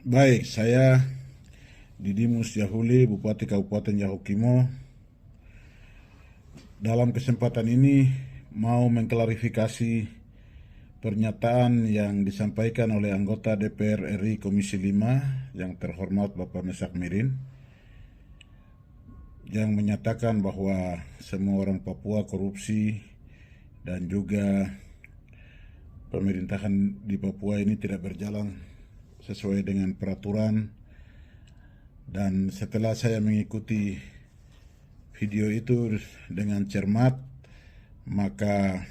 Baik, saya Didimus Yahuli, Bupati Kabupaten Yahukimo. Dalam kesempatan ini mau mengklarifikasi pernyataan yang disampaikan oleh anggota DPR RI Komisi 5 yang terhormat Bapak Mesak Mirin, yang menyatakan bahwa semua orang Papua korupsi dan juga pemerintahan di Papua ini tidak berjalan sesuai dengan peraturan. Dan setelah saya mengikuti video itu dengan cermat, maka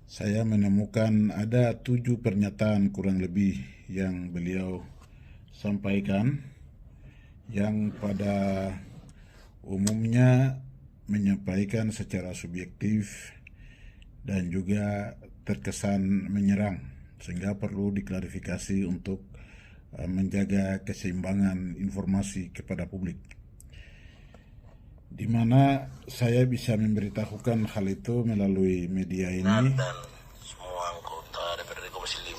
saya menemukan ada 7 pernyataan kurang lebih yang beliau sampaikan, yang pada umumnya menyampaikan secara subjektif dan juga terkesan menyerang, sehingga perlu diklarifikasi untuk menjaga keseimbangan informasi kepada publik, di mana saya bisa memberitahukan hal itu melalui media ini. Dan semua anggota DPRD Komisi 5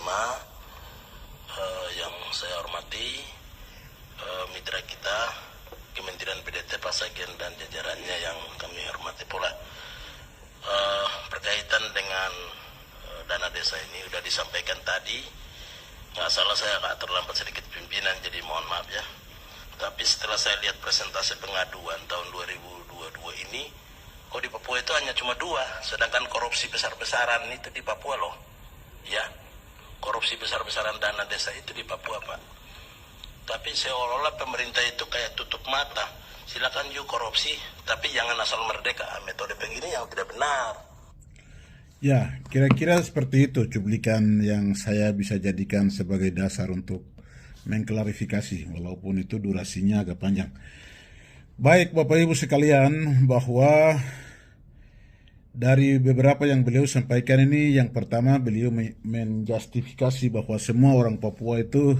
yang saya hormati, mitra kita Kementerian PDT Pasagian dan jajarannya yang kami hormati pula. Berkaitan dengan dana desa ini sudah disampaikan tadi. Nggak salah, saya agak terlambat sedikit pimpinan, jadi mohon maaf ya. Tapi setelah saya lihat presentasi pengaduan tahun 2022 ini, kok di Papua itu hanya cuma 2, sedangkan korupsi besar-besaran itu di Papua loh. Ya, korupsi besar-besaran dana desa itu di Papua, Pak. Tapi seolah-olah pemerintah itu kayak tutup mata. Silakan yuk korupsi, tapi jangan asal merdeka. Metode begini yang tidak benar. Ya, kira-kira seperti itu cuplikan yang saya bisa jadikan sebagai dasar untuk mengklarifikasi, walaupun itu durasinya agak panjang. Baik Bapak Ibu sekalian, bahwa dari beberapa yang beliau sampaikan ini, yang pertama beliau menjustifikasi bahwa semua orang Papua itu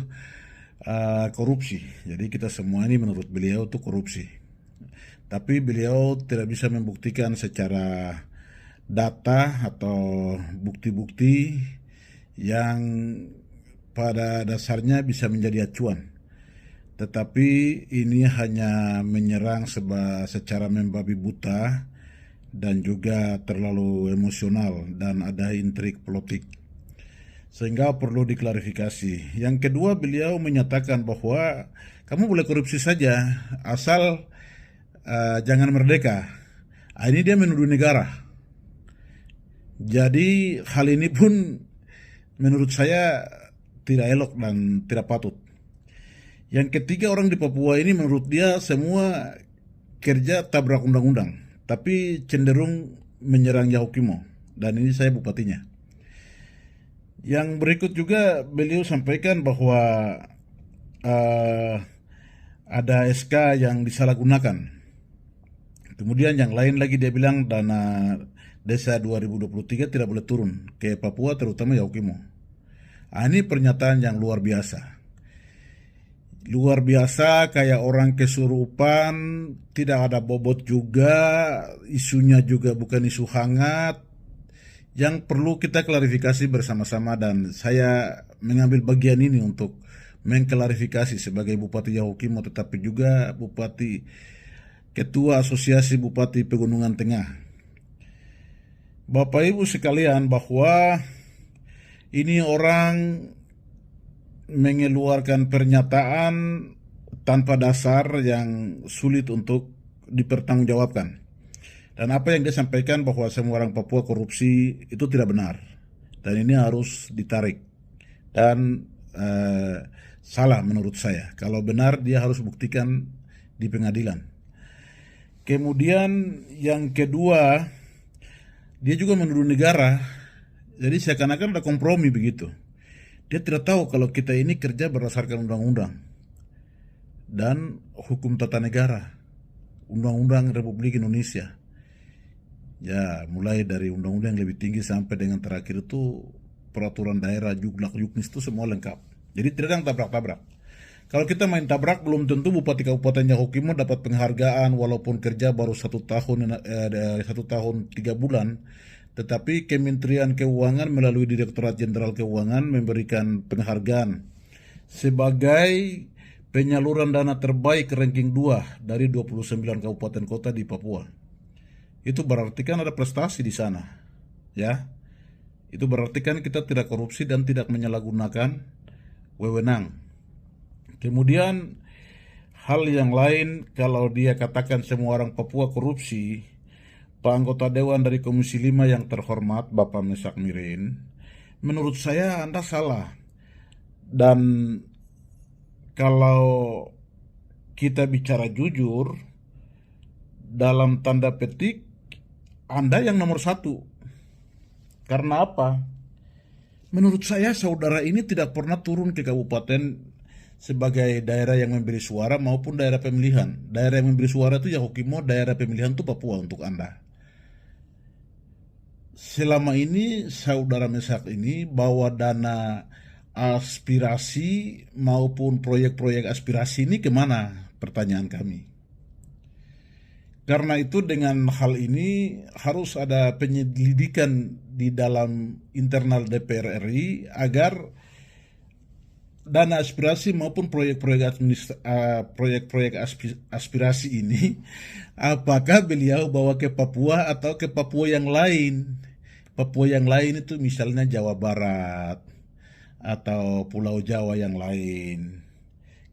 korupsi. Jadi kita semua ini menurut beliau itu korupsi. Tapi beliau tidak bisa membuktikan secara data atau bukti-bukti yang pada dasarnya bisa menjadi acuan. Tetapi ini hanya menyerang secara membabi buta dan juga terlalu emosional dan ada intrik politik, sehingga perlu diklarifikasi. Yang kedua, beliau menyatakan bahwa kamu boleh korupsi saja asal jangan merdeka. Ini dia menuduh negara. Jadi hal ini pun menurut saya tidak elok dan tidak patut. Yang ketiga, orang di Papua ini menurut dia semua kerja tabrak undang-undang, tapi cenderung menyerang Yahukimo, dan ini saya bupatinya. Yang berikut juga beliau sampaikan bahwa ada SK yang disalahgunakan. Kemudian yang lain lagi dia bilang dana desa 2023 tidak boleh turun ke Papua, terutama Yahukimo. Ini pernyataan yang luar biasa. Luar biasa, kayak orang kesurupan, tidak ada bobot juga, isunya juga bukan isu hangat, yang perlu kita klarifikasi bersama-sama. Dan saya mengambil bagian ini untuk mengklarifikasi sebagai Bupati Yahukimo, tetapi juga Ketua Asosiasi Bupati Pegunungan Tengah. Bapak Ibu sekalian, bahwa ini orang mengeluarkan pernyataan tanpa dasar yang sulit untuk dipertanggungjawabkan. Dan apa yang dia sampaikan bahwa semua orang Papua korupsi itu tidak benar. Dan ini harus ditarik. Dan salah menurut saya. Kalau benar dia harus buktikan di pengadilan. Kemudian yang kedua, dia juga menuduh negara. Jadi seakan-akan ada kompromi begitu. Dia tidak tahu kalau kita ini kerja berdasarkan undang-undang dan hukum tata negara, Undang-Undang Republik Indonesia. Ya, mulai dari undang-undang yang lebih tinggi sampai dengan terakhir itu peraturan daerah, juklak, juknis itu semua lengkap. Jadi tidak ada yang tabrak-tabrak. Kalau kita main tabrak, belum tentu Bupati Kabupaten Yahukimo dapat penghargaan walaupun kerja baru 1 tahun 3 bulan. Tetapi Kementerian Keuangan melalui Direktorat Jenderal Keuangan memberikan penghargaan sebagai penyaluran dana terbaik ranking 2 dari 29 kabupaten kota di Papua. Itu berarti kan ada prestasi di sana, ya. Itu berarti kan kita tidak korupsi dan tidak menyalahgunakan wewenang. Kemudian hal yang lain, kalau dia katakan semua orang Papua korupsi, Pak anggota Dewan dari Komisi 5 yang terhormat Bapak Mesak Mirin, menurut saya Anda salah. Dan kalau kita bicara jujur, dalam tanda petik, Anda yang nomor 1. Karena apa? Menurut saya saudara ini tidak pernah turun ke kabupaten sebagai daerah yang memberi suara maupun daerah pemilihan. Daerah yang memberi suara itu Yahukimo, daerah pemilihan itu Papua untuk Anda. Selama ini saudara Mesak ini bawa dana aspirasi maupun proyek-proyek aspirasi ini kemana? Pertanyaan kami. Karena itu dengan hal ini harus ada penyelidikan di dalam internal DPR RI agar dana aspirasi maupun proyek-proyek aspirasi ini apakah beliau bawa ke Papua atau ke Papua yang lain. Papua yang lain itu misalnya Jawa Barat atau Pulau Jawa yang lain.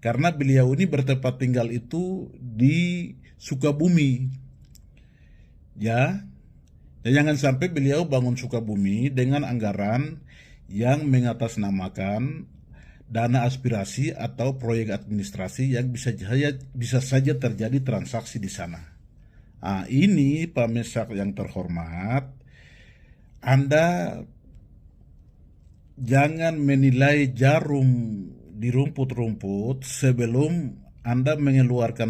Karena beliau ini bertempat tinggal itu di Sukabumi, ya. Jangan sampai beliau bangun Sukabumi dengan anggaran yang mengatasnamakan dana aspirasi atau proyek administrasi yang bisa saja terjadi transaksi di sana. Ini Pak Mesak yang terhormat, Anda jangan menilai jarum di rumput-rumput sebelum Anda mengeluarkan